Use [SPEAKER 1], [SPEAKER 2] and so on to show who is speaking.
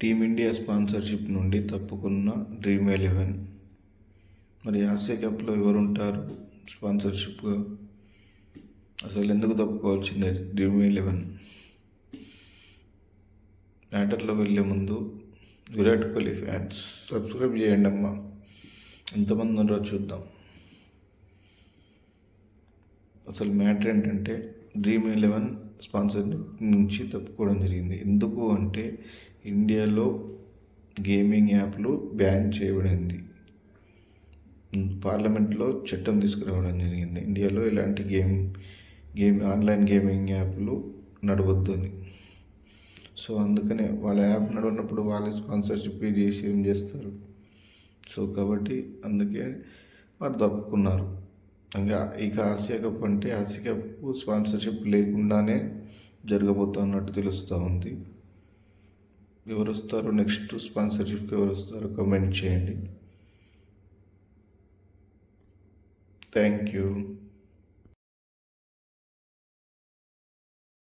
[SPEAKER 1] Team India sponsorship నుండి తప్పుకున్న డ్రీమ్11. మరి Asia కప్లో ఎవరుంటారు స్పాన్సర్షిప్గా? అసలు ఎందుకు తప్పుకోవాల్సిందే డ్రీమ్11? మ్యాటర్లో వెళ్ళే ముందు విరాట్ కోహ్లీ ఫ్యాన్స్ సబ్స్క్రైబ్ చేయండి అమ్మా. ఎంతమంది ఉన్నారో చూద్దాం. అసలు మ్యాటర్ ఏంటంటే డ్రీమ్11 స్పాన్సర్ నుంచి తప్పుకోవడం జరిగింది. ఎందుకు అంటే ఇండియాలో గేమింగ్ యాప్లు బ్యాన్ చేయబడింది. పార్లమెంట్లో చట్టం తీసుకురావడం జరిగింది. ఇండియాలో ఇలాంటి ఆన్లైన్ గేమింగ్ యాప్లు నడవద్దు అని. సో అందుకనే వాళ్ళ యాప్ నడవనప్పుడు వాళ్ళే స్పాన్సర్షిప్ చేసి ఏం చేస్తారు? సో కాబట్టి అందుకే వారు తప్పుకున్నారు. ఇక ఆసియా కప్ అంటే ఆసియా కప్ స్పాన్సర్షిప్ లేకుండానే జరగబోతున్నట్టు తెలుస్తూ ఉంది. ఎవరు వస్తారో నెక్స్ట్ స్పాన్సర్షిప్కి ఎవరు వస్తారో కమెంట్ చేయండి. Thank you.